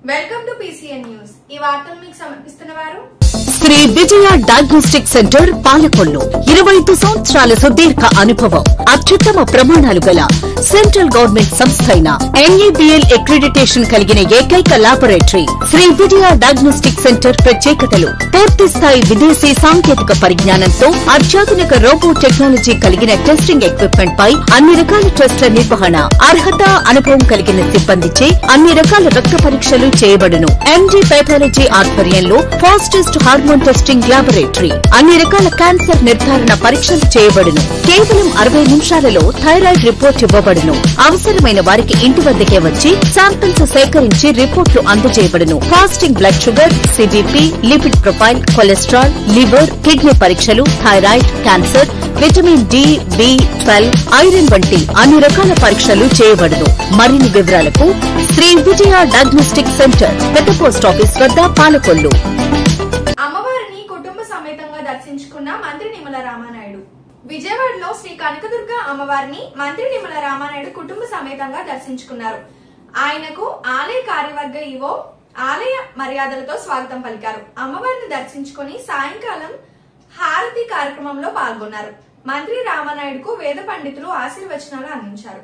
Welcome to PCN news. ఈ వార్తలు మీకు సమర్పిస్తున్నవారు శ్రీ విజయ డయాగ్నోస్టిక్ సెంటర్ పాలకొల్లు. 25 సంవత్సరాల సుదీర్ఘ అనుభవం, అత్యుత్తమ ప్రమాణాలు గల సెంట్రల్ గవర్నమెంట్ సంస్థ అయిన NABL అక్రిడిటేషన్ కలిగిన ఏకైక laboratory Shri Vijaya diagnostic centre. ప్రత్యేకతలు: పూర్తి స్థాయి విదేశీ సాంకేతిక పరిజ్ఞానంతో అత్యాధునిక రోబో టెక్నాలజీ కలిగిన టెస్టింగ్ ఎక్విప్మెంట్ పై అన్ని రకాల టెస్టుల నిర్వహణ, అర్హత, అనుభవం కలిగిన సిబ్బందిచే అన్ని రకాల రక్త పరీక్షలు చేయబడును. MD పెథాలజీ ఆధ్వర్యంలో ఫాస్టెస్ట్ హార్మోన్ టెస్టింగ్ లాబొరేటరీ, అన్ని రకాల క్యాన్సర్ నిర్ధారణ పరీక్షలు చేయబడును. కేవలం 60 నిమిషాలలో థైరాయిడ్ రిపోర్ట్ ఇవ్వబడును. అవసరమైన వారికి ఇంటి వద్దకే వచ్చి శాంపిల్స్ సేకరించి రిపోర్టులు అందజేయబడును. Fasting blood sugar, CBP, lipid profile, cholesterol, liver, kidney పరీక్షలు, thyroid, cancer, vitamin D, B12, iron వంటి అన్ని రకాల పరీక్షలు చేయబడును. మరిన్ని వివరాలకు శ్రీ విజయ డయాగ్నోస్టిక్ సెంటర్, పెద్ద పోస్ట్ ఆఫీస్ వద్ద, పాలకొల్లు. అమ్మవారిని కుటుంబ సమేతంగా దర్శించుకున్న మంత్రి నిమ్మల రామానాయుడు. విజయవాడలో శ్రీ కనకదుర్గ అమ్మవారిని మంత్రి నిమ్మల రామానాయుడు కుటుంబ సమేతంగా దర్శించుకున్నారు. ఆయనకు ఆలయ కార్యవర్గ ఈవో ఆలయ మర్యాదలతో స్వాగతం పలికారు. అమ్మవారిని దర్శించుకుని సాయంకాలం హారతి కార్యక్రమంలో పాల్గొన్నారు. మంత్రి రామానాయుడుకు వేద పండితులు ఆశీర్వచనాలు అందించారు.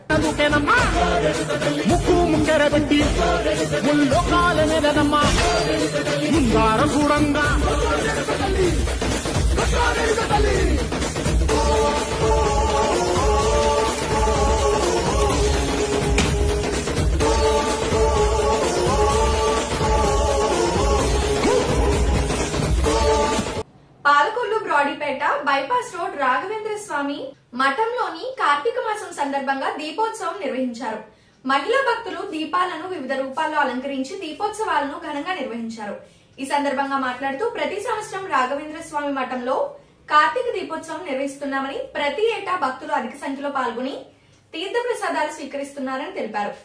పాలకొల్లు బ్రాడీపేట బైపాస్ రోడ్ రాఘవేంద్ర స్వామి మఠంలోని కార్తీక మాసం సందర్భంగా దీపోత్సవం నిర్వహించారు. మహిళా భక్తులు దీపాలను వివిధ రూపాల్లో అలంకరించి దీపోత్సవాలను ఘనంగా నిర్వహించారు. ఈ సందర్భంగా మాట్లాడుతూ ప్రతి సంవత్సరం రాఘవేంద్ర స్వామి మఠంలో కార్తీక దీపోత్సవం నిర్వహిస్తున్నామని, ప్రతి ఏటా భక్తులు అధిక సంఖ్యలో పాల్గొని తీర్థ ప్రసాదాలు స్వీకరిస్తున్నారని తెలిపారు.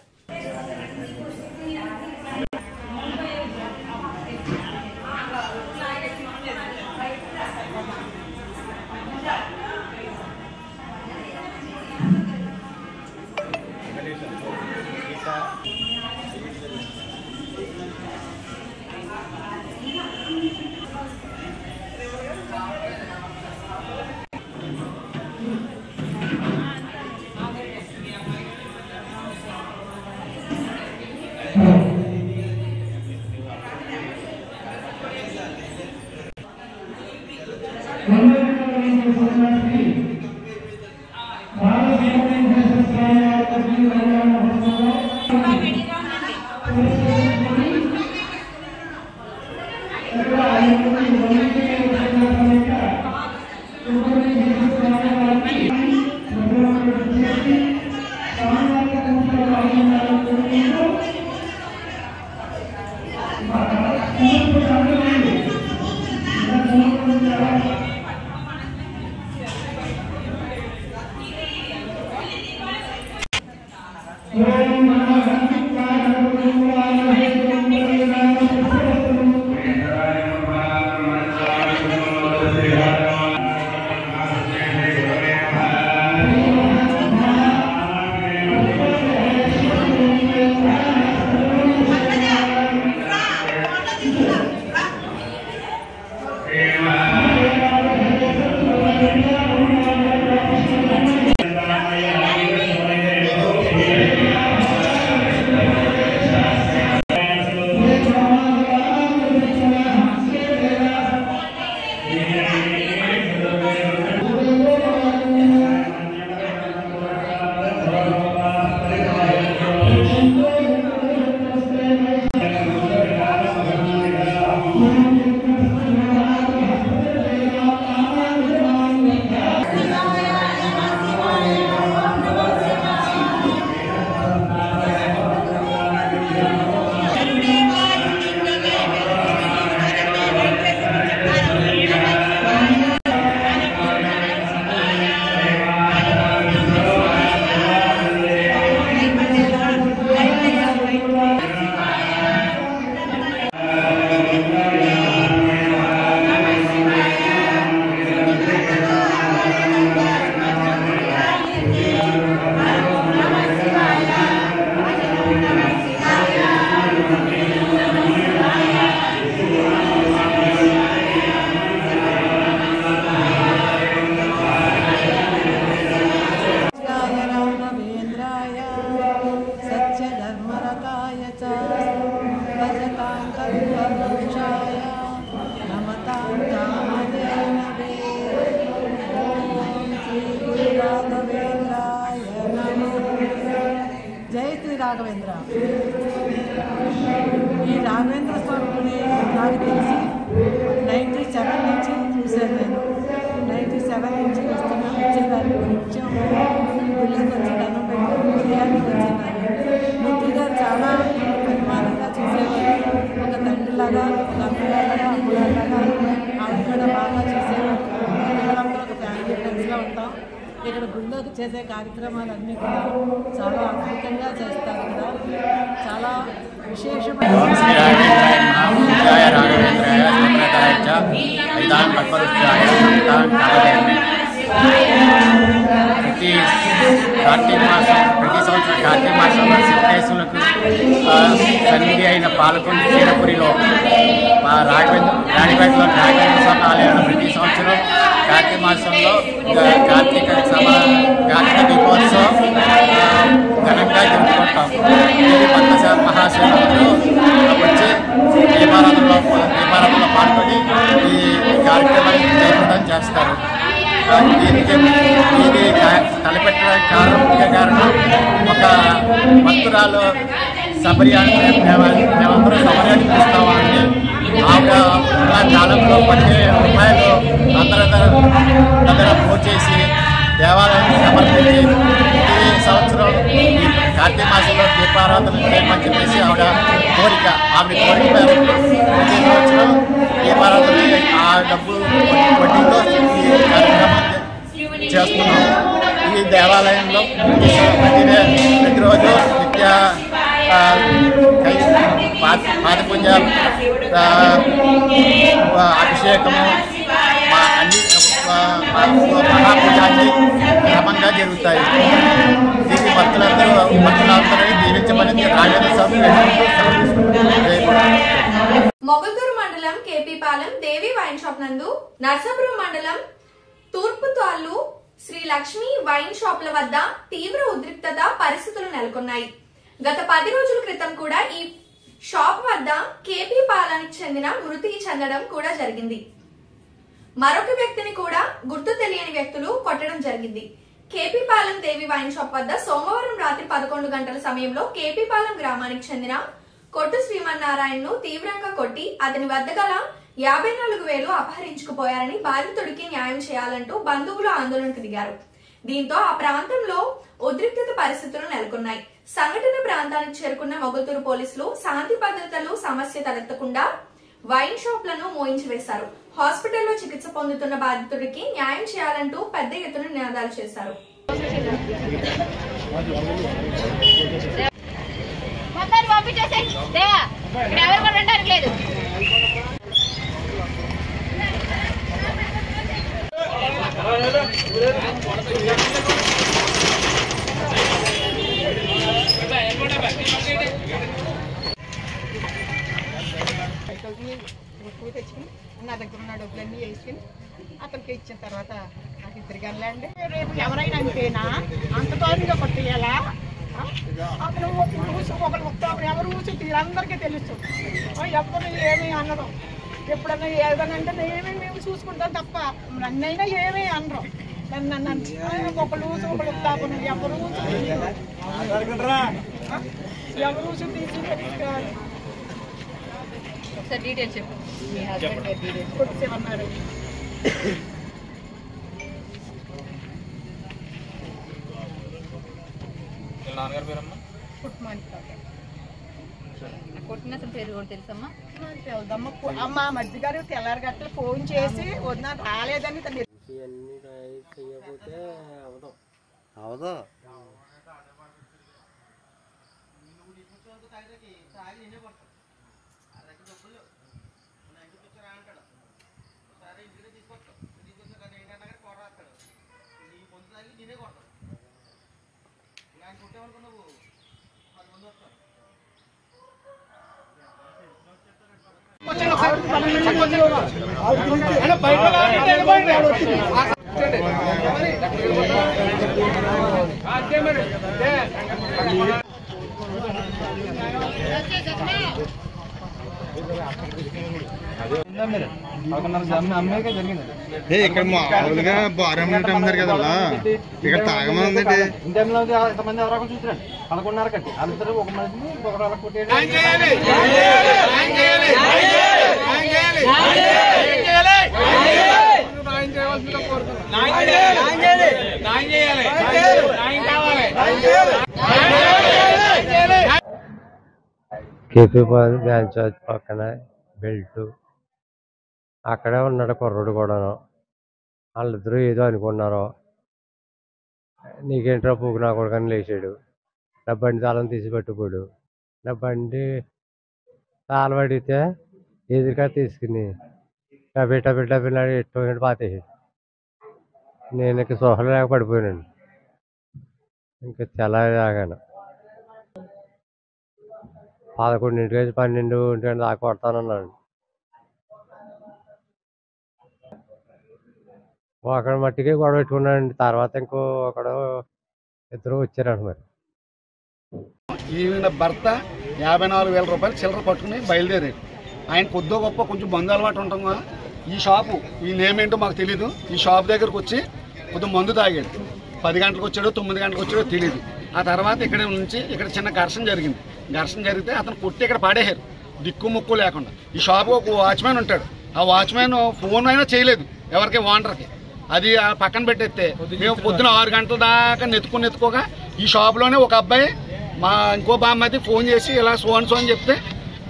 भजतां कल्पवृक्षाय नमतां कामधेनवे। ओम श्री गुरु राघवेंद्राय नमः। जय श्री राघवेंद्र। ఈ రాఘవేంద్ర స్వామిని నాకు తెలిసి 97 నుంచి చూశాను నేను. 97 నుంచి వచ్చేదాన్ని నిత్యం గుళ్ళకి వచ్చి దండం పెట్టి ఉదయాన్నే వచ్చేదాన్ని. ముద్దు గారు చాలా అభిమానంగా చూసేవారు. ఒక తండ్రిలాగా, ఒక అమ్మగారులాగా, అమ్మగారులాగా ఆవిడ కూడా బాగా చూసేవారు. పిల్లలందరూ ఒక ఫ్యామిలీ ఫ్రెండ్స్గా ఉంటాం. ఇక్కడ గుళ్ళోకి చేసే కార్యక్రమాలన్నీ కూడా చాలా అద్భుతంగా చేస్తారు కదా. చాలా విశేషమైన ప్రతి కార్తీక మాసం, ప్రతి సంవత్సరం కార్తీక మాసంలో శివకేశవులకు సన్నిధి అయిన పాలకొండ చీరపురిలో రాణిపేటలో రాఘవేంద్ర స్వామి ఆలయంలో ప్రతి సంవత్సరం కార్తీక మాసంలో కార్తీక దీపోత్సవం ఘనంగా జరుపుకుంటాం. ఇది భక్త మహాశివరాత్రులు వచ్చి దీపారాధనలో పాల్గొని ఈ కార్యక్రమాన్ని జయప్రదం చేస్తారు. ఇది తలపెట్టడానికి ముఖ్య కారణం ఒక భక్తురాలు శబరి అంటే మేమందరూ శబరి చూస్తామని ఆవిడ కాలంలో 10,000 రూపాయలు అందరి దగ్గర పూజ చేసి దేవాలయాన్ని సమర్పించి ఈ సంవత్సరం ఈ కార్తీక మాసంలో దీపారాధన చేయమని చెప్పేసి ఆవిడ కోరిక మేరకు ప్రతి సంవత్సరం దీపారాధన ఆ డబ్బు వడ్డీతో ఈ కార్యక్రమాన్ని చేస్తున్నాం. ఈ దేవాలయంలో ప్రతిరోజు నిత్య పాదపూజలు, అభిషేకము అన్ని మహాపూజాన్ని క్రమంగా జరుగుతాయి. దీన్ని భక్తులందరూ దీవించమని రాఘవేంద్ర స్వామి మొగల్తూరు మండలం కేపీపాలెం దేవి వైన్ షాప్ నందు, నర్సాపురం మండలం తూర్పు తాళ్ళు శ్రీ లక్ష్మి వైన్ షాప్ల వద్ద తీవ్ర ఉద్రిక్తత పరిస్థితులు నెలకొన్నాయి. గత 10 రోజుల క్రితం కూడా ఈ షాప్ వద్ద కేపీపాలెంకి చెందిన మృతి చెందడం కూడా జరిగింది. మరొక వ్యక్తిని కూడా గుర్తు తెలియని వ్యక్తులు కొట్టడం జరిగింది. కేపీపాలెం దేవి వైన్ షాప్ వద్ద సోమవారం రాత్రి 11 గంటల సమయంలో కేపీపాలెం గ్రామానికి చెందిన కొట్టు శ్రీమన్నారాయణను తీవ్రంగా కొట్టి అతని వద్ద గల 54,000 అపహరించుకుపోయారని బాధితుడికి న్యాయం చేయాలంటూ బంధువులు ఆందోళనకు దిగారు. దీంతో ఆ ప్రాంతంలో ఉద్రిక్తత పరిస్థితులు నెలకొన్నాయి. సంఘటన ప్రాంతానికి చేరుకున్న మొగల్తూరు పోలీసులు శాంతి భద్రతలు సమస్య తలెత్తకుండా వైన్ షాప్లను మోయించి వేశారు. హాస్పిటల్లో చికిత్స పొందుతున్న బాధితుడికి న్యాయం చేయాలంటూ పెద్ద ఎత్తున నినాదాలు చేశారు. తెచ్చుకుని నా దగ్గర ఉన్న డబ్బులన్నీ వేసుకుని అతనికి ఇచ్చిన తర్వాత నాకు 2 గంటలండి. రేపు ఎవరైనా అంతేనా అంత దారుణంగా కొట్టేయాలా? అతను ఒకరు అప్పుడు ఎవరు అందరికీ తెలుసు. ఎవరు ఏమీ అనరు. ఎప్పుడన్నా ఏదైనా అంటే మేము చూసుకుంటాం తప్ప నన్నైనా ఏమీ అనరు. నన్ను ఒకళ్ళు ఉత్తాపను ఎవరు తీసి తెలుసుకోవాలి. ఒకసారి డీటెయిల్స్ చెప్పు. మీ హస్బెండ్ డీటెయిల్స్ కొట్టేమన్నారు. నాన్నగారి పేరమ్మా? కొట్టిన అసలు పేరు కూడా తెలుసమ్మా? తెలుదమ్మా. అమ్మ మధ్య గారు తెల్లారి గంటలు ఫోన్ చేసి వదిన రాలేదని ఇక్కడ మామూలుగా బారం అమ్మారు కదా ఇక్కడ తాగమని ఉందండి. ఎంతమంది ఎవరో చూసారండి 11:30 కండి అందరూ ఒక మనిషిని ఒకరు కొట్టేది. కేపీ డ్యాన్స్ చర్చ్ పక్కన బెల్ట్ అక్కడే ఉన్నాడు కుర్రుడు కూడాను. వాళ్ళిద్దరూ ఏదో అనుకున్నారు. నీకేంట్రా పూకు నా కొడుకని లేచాడు. నా బండి తాళం తీసి పట్టుకోడు. నా బండి తాళం అడిగితే ఎదురుగా తీసుకుని డబ్బి డబ్బి డబ్బినాడు ఎట్టు పాతేసాడు. నేను ఇంక సోహలు లేక పడిపోయానండి. ఇంకా తెల్లాగాను 11 12 దాకా కొడతానన్నాడు. ఒకడు మట్టికి గొడవ పెట్టుకున్నాడండి. తర్వాత ఇంకో ఒకడు ఇద్దరు వచ్చారంట. మరి ఈయన భర్త 54,000 రూపాయలు చిల్లర పట్టుకుని బయలుదేరాడు. ఆయన కొద్దో గొప్ప కొంచెం బంధు అలవాటు ఉంటుందా. ఈ షాపు ఈ నేమ్ ఏంటో మాకు తెలీదు. ఈ షాప్ దగ్గరకు వచ్చి కొద్దిగా మందు తాగాడు. 10 గంటలకు వచ్చాడో 9 గంటలకు వచ్చాడో తెలియదు. ఆ తర్వాత ఇక్కడ నుంచి ఇక్కడ చిన్న ఘర్షణ జరిగింది. ఘర్షణ జరిగితే అతను కొట్టి ఇక్కడ పాడేశారు దిక్కు ముక్కు లేకుండా. ఈ షాపు ఒక వాచ్మెన్ ఉంటాడు. ఆ వాచ్మెన్ ఫోన్ అయినా చేయలేదు ఎవరికి ఓనర్కి. అది పక్కన పెట్టేస్తే మేము పొద్దున 6 గంటల దాకా నెత్తుకోగా ఈ షాప్లోనే ఒక అబ్బాయి మా ఇంకో బామ్మది ఫోన్ చేసి ఇలా సో అని చెప్తే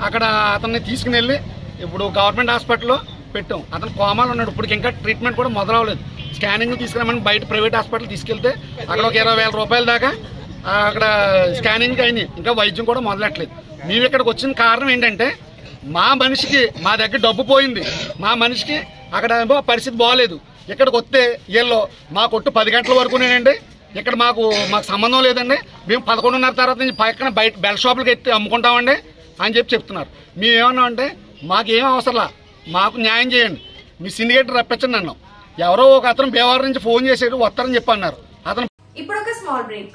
అక్కడ అతన్ని తీసుకుని వెళ్ళి ఇప్పుడు గవర్నమెంట్ హాస్పిటల్లో పెట్టాం. అతను కోమాలో ఉన్నాడు. ఇప్పుడు ఇంకా ట్రీట్మెంట్ కూడా మొదలవలేదు. స్కానింగ్ తీసుకురామని బయట ప్రైవేట్ హాస్పిటల్ తీసుకెళ్తే అక్కడ ఒక 20,000 రూపాయల దాకా అక్కడ స్కానింగ్ అయినాయి. ఇంకా వైద్యం కూడా మొదలెట్టలేదు. మేము ఇక్కడికి వచ్చిన కారణం ఏంటంటే మా మనిషికి మా దగ్గర డబ్బు పోయింది. మా మనిషికి అక్కడ పరిస్థితి బాగోలేదు. ఇక్కడికి వస్తే వీళ్ళు మా కొట్టు 10 గంటల వరకునేనండి. ఇక్కడ మాకు సంబంధం లేదండి. మేము 11:30 తర్వాత నుంచి పక్కన బయట బెల్ షాపులకి ఎత్తి అమ్ముకుంటామండి అని చెప్తున్నారు. మేము ఏమన్నా అంటే మాకేం అవసరంలా, మాకు న్యాయం చేయండి, మీ సిండికేటర్ రప్పించండి అన్నాం. ఎవరో ఒక అతను భీమవరం నుంచి ఫోన్ చేసాడు వస్తారని చెప్పి అన్నారు. అతను ఇప్పుడు ఒక small break.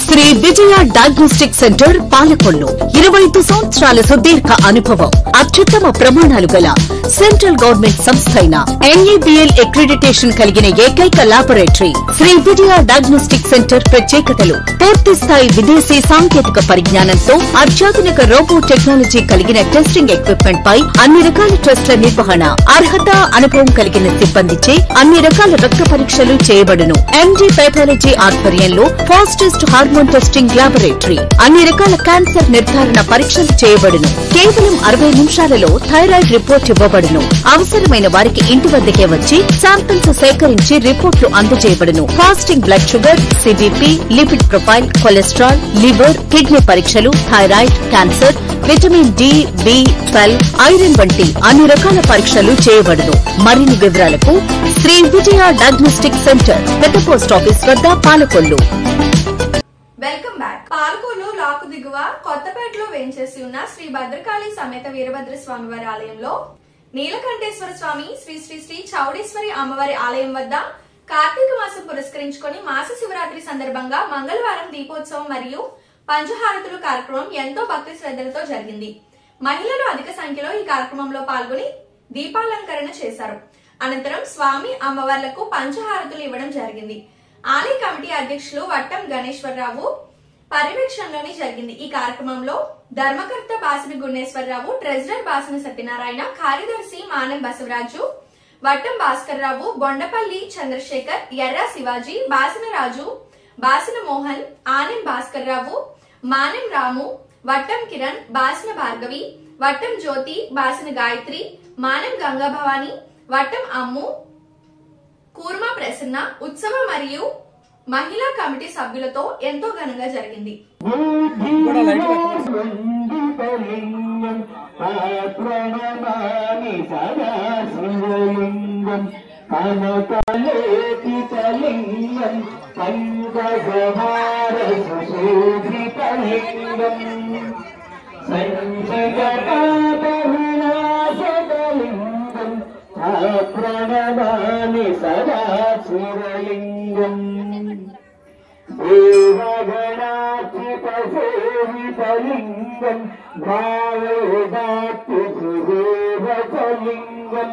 Shri Vijaya diagnostic centre Palakollu 25 సంవత్సరాల సుదీర్ఘ అనుభవం, అత్యుత్తమ ప్రమాణాలు గల సెంట్రల్ గవర్నమెంట్ సంస్థ అయిన NABL అక్రిడిటేషన్ కలిగిన ఏకైక laboratory Shri Vijaya diagnostic centre. ప్రత్యేకతలు: పూర్తి స్థాయి విదేశీ సాంకేతిక పరిజ్ఞానంతో అత్యాధునిక రోబో టెక్నాలజీ కలిగిన టెస్టింగ్ ఎక్విప్మెంట్ పై అన్ని రకాల టెస్టుల నిర్వహణ, అర్హత అనుభవం కలిగిన సిబ్బందిచే అన్ని రకాల రక్త పరీక్షలు చేయబడును. MD పైథాలజీ ఆధ్వర్యంలో ఫాస్టెస్ట్ హార్మోన్ టెస్టింగ్ లాబొరేటరీ, అన్ని రకాల క్యాన్సర్ నిర్ధారణ పరీక్షలు చేయబడును. కేవలం 60 నిమిషాలలో థైరాయిడ్ రిపోర్ట్ ఇవ్వబడును. అవసరమైన వారికి ఇంటి వద్దకే వచ్చి శాంపిల్స్ సేకరించి రిపోర్ట్లు అందజేయబడును. Fasting blood sugar, CBP, lipid profile, cholesterol, liver, kidney పరీక్షలు, thyroid, cancer, vitamin D, B12, iron వంటి అన్ని రకాల పరీక్షలు చేయబడును. మరిన్ని వివరాలకు శ్రీ విజయ డయాగ్నోస్టిక్ సెంటర్, పెద్ద పోస్ట్ ఆఫీస్ వద్ద, పాలకొల్లు. Welcome back. పాలకొల్లు లాకు దిగువ కొత్తపేటలో వేంచేసి ఉన్న శ్రీ భద్రకాళి సమేత వీరభద్ర స్వామి వారి ఆలయంలో నీలకంఠేశ్వర స్వామి, శ్రీ శ్రీ శ్రీ చౌడేశ్వరి అమ్మవారి ఆలయం వద్ద కార్తీక మాసం పురస్కరించుకుని మాస శివరాత్రి సందర్భంగా మంగళవారం దీపోత్సవం మరియు పంచహారతులు కార్యక్రమం ఎంతో భక్తి శ్రద్ధలతో జరిగింది. మహిళలు అధిక సంఖ్యలో ఈ కార్యక్రమంలో పాల్గొని దీపాలంకరణ చేశారు. అనంతరం స్వామి అమ్మవార్లకు పంచహారతులు ఇవ్వడం జరిగింది. ఆలయ కమిటీ అధ్యక్షులు వట్టం గణేశ్వరరావు పర్యవేక్షణలోని జరిగింది. ఈ కార్యక్రమంలో ధర్మకర్త బాసిన గుణేశ్వరరావు, ట్రెజరర్ బాసిన సత్యనారాయణ, కార్యదర్శి మానం బసవరాజు, వట్టం భాస్కర్ రావు, బొండపల్లి చంద్రశేఖర్, ఎర్ర శివాజీ, బాసిన రాజు, బాసిన మోహన్, ఆనం భాస్కర్ రావు, మానం రాము, వట్టం కిరణ్, బాసిన భార్గవి, వట్టం జ్యోతి, బాసిన గాయత్రి, మానం గంగా భవాని, వట్టం అమ్ము, కూర్మా ప్రసన్న ఉత్సవ మరియు మహిళా కమిటీ సభ్యులతో ఎంతో ఘనంగా జరిగింది. ప్రణమామి సదా శివలింగం దేవగణార్చిత సేవితలింగం భావేదాత్తి శివలింగం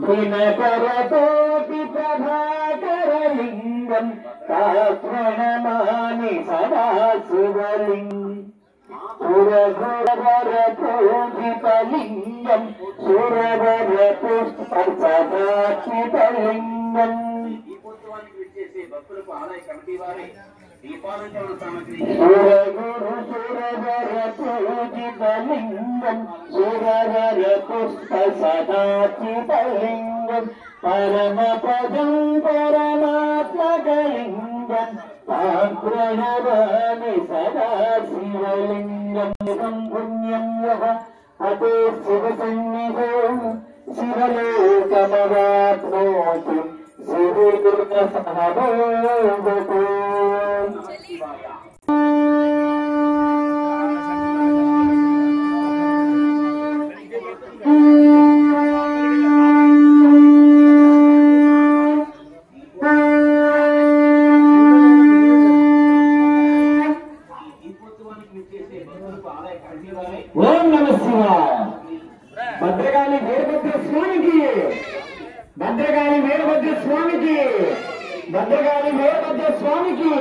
దినకరకోటి ప్రభాకరలింగం ప్రణమామి సదా శివలింగం సురవర పూజితలింగం సురవర పుష్పసదాచితలింగం సురగురు సురవర పూజితలింగం సురవర పుష్పసదాచితలింగం పరమపదం పరమాత్మకలింగం ప్రణమామి సదా శివలింగం పుణ్యం యః అతే శివసన్నిధో శివలోకమవాప్నోతి శివదుర్గసహభూవతు. ఓం నమ శివాయ. భద్రకాళి వీరభద్ర స్వామికి, భద్రకాళి వీరభద్ర స్వామికి, భద్రకాళి వీరభద్ర స్వామికి.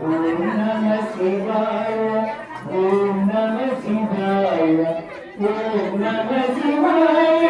ఓం నమ శివాయ, ఓం నమ శివాయ, ఓం నమ శివాయ.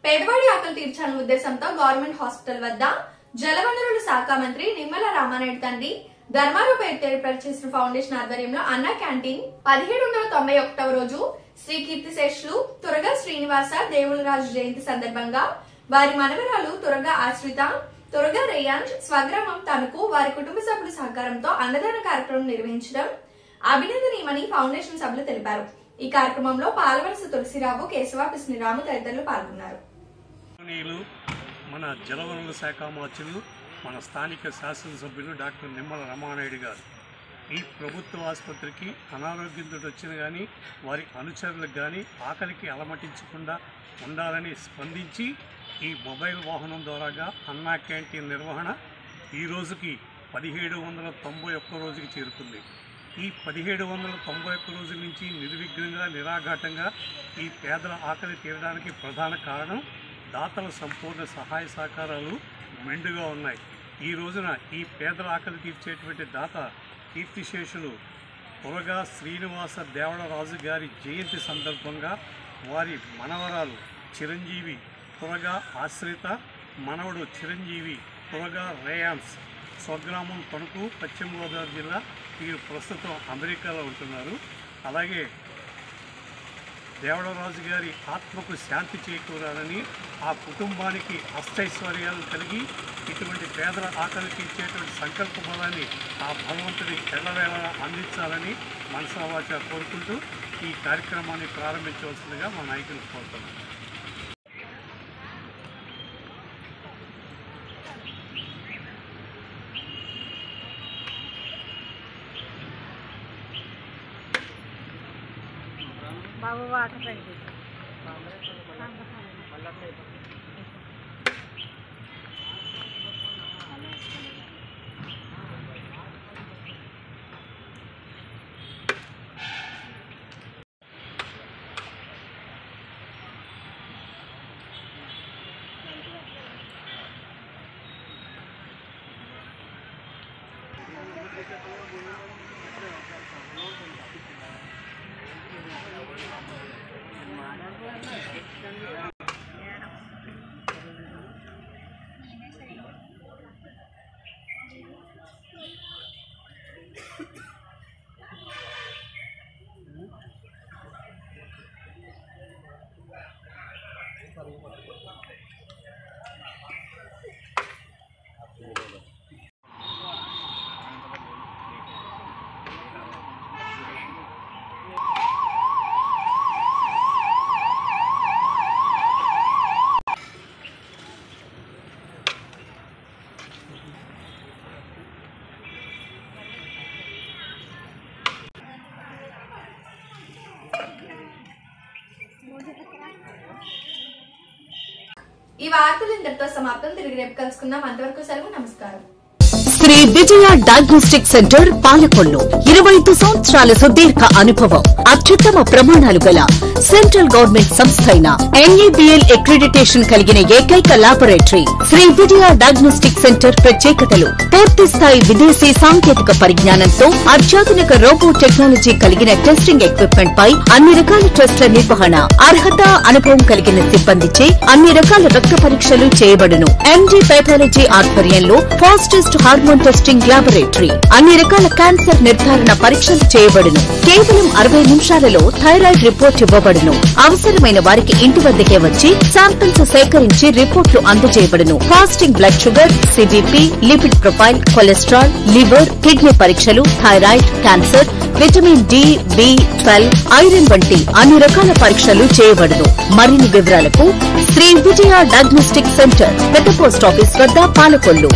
పేదవాడి ఆకలి తీర్చాలనే ఉద్దేశంతో గవర్నమెంట్ హాస్పిటల్ వద్ద జలవనరుల శాఖ మంత్రి నిమ్మల రామానాయుడు తండ్రి ధర్మారావు పేరు ఏర్పాటు చేసిన ఫౌండేషన్ ఆధ్వర్యంలో అన్న క్యాంటీన్ 1791వ రోజు శ్రీ కీర్తిశేషులు తురగా శ్రీనివాస దేవులరాజు జయంతి సందర్భంగా వారి మనవరాలు త్వరగా ఆశ్రిత, త్వరగా రేయాంజ్ స్వగ్రామం తనకు వారి కుటుంబ సభ్యుల సహకారంతో అన్నదాన కార్యక్రమం నిర్వహించడం అభినందనీయమని ఫౌండేషన్ సభ్యులు తెలిపారు. ఈ కార్యక్రమంలో పాలవలస తులసిరావు, కేశవ కృష్ణరాము తదితరులు పాల్గొన్నారు. మన జలవనరుల శాఖ మంత్రులు, మన స్థానిక శాసనసభ్యులు డాక్టర్ నిమ్మల రామానాయుడు గారు ఈ ప్రభుత్వ ఆసుపత్రికి అనారోగ్యంతో వచ్చిన కానీ వారి అనుచరులకు కానీ ఆకలికి అలమటించకుండా ఉండాలని స్పందించి ఈ మొబైల్ వాహనం ద్వారాగా అన్నా క్యాంటీన్ నిర్వహణ ఈ రోజుకి 1791 రోజుకి చేరుకుంది. ఈ 1791 రోజుల నుంచి నిర్విఘ్నంగా నిరాఘాటంగా ఈ పేదల ఆకలి తీరడానికి ప్రధాన కారణం దాతల సంపూర్ణ సహాయ సహకారాలు మెండుగా ఉన్నాయి. ఈ రోజున ఈ పేదల ఆకలి తీర్చేటువంటి దాత కీర్తిశేషులు త్వరగా శ్రీనివాస దేవళరాజు గారి జయంతి సందర్భంగా వారి మనవరాలు చిరంజీవి త్వరగా ఆశ్రిత, మనవడు చిరంజీవి త్వరగా రేయాన్స్ స్వగ్రామం తణుకు, పశ్చిమ గోదావరి జిల్లా. వీరు ప్రస్తుతం అమెరికాలో ఉంటున్నారు. అలాగే దేవళరాజు గారి ఆత్మకు శాంతి చేకూరాలని, ఆ కుటుంబానికి అష్టైశ్వర్యాలు కలిగి ఇటువంటి పేదల ఆకలి తీర్చేటువంటి సంకల్ప బలాన్ని ఆ భగవంతుడి ఎల్లవేళలా అందించాలని మనసావాచ కోరుకుంటూ ఈ కార్యక్రమాన్ని ప్రారంభించవలసిందిగా మా నాయకులు కోరుతున్నాం. బాబు వాటర్ రండి. ఈ వార్తలు ఇంతటితో సమాప్తం. తిరిగి రేపు కలుసుకుందాం. అంతవరకు సెలవు. నమస్కారం. శ్రీ విజయ డయాగ్నోస్టిక్ సెంటర్ పాలకొల్లు 25 సంవత్సరాల సుదీర్ఘ అనుభవం, అత్యుత్తమ ప్రమాణాలు గల సెంట్రల్ గవర్నమెంట్ సంస్థ అయిన NABL అక్రిడిటేషన్ కలిగిన ఏకైక laboratory Shri Vijaya diagnostic centre. ప్రత్యేకతలు: పూర్తి స్థాయి విదేశీ సాంకేతిక పరిజ్ఞానంతో అత్యాధునిక రోబో టెక్నాలజీ కలిగిన టెస్టింగ్ ఎక్విప్మెంట్ పై అన్ని రకాల టెస్టుల నిర్వహణ, అర్హత, అనుభవం కలిగిన సిబ్బందిచే అన్ని రకాల రక్త పరీక్షలు చేయబడును. MD పెథాలజీ ఆధ్వర్యంలో ఫాస్టెస్ట్ హార్మోన్ టెస్టింగ్ ల్యాబొరేటరీ, అన్ని రకాల క్యాన్సర్ నిర్ధారణ పరీక్షలు చేయబడును. కేవలం 60 నిమిషాలలో థైరాయిడ్ రిపోర్ట్ ఇవ్వబడును. అవసరమైన వారికి ఇంటి వద్దకే వచ్చి శాంపిల్స్ సేకరించి రిపోర్ట్లు అందజేయబడును. Fasting blood sugar, CBP, lipid profile, cholesterol, liver, kidney పరీక్షలు, thyroid, cancer, vitamin D, B12, iron వంటి అన్ని రకాల పరీక్షలు చేయబడును. మరిన్ని వివరాలకు శ్రీ విజయ డయాగ్నోస్టిక్ సెంటర్, పెద్ద పోస్ట్ ఆఫీస్ వద్ద, పాలకొల్లు.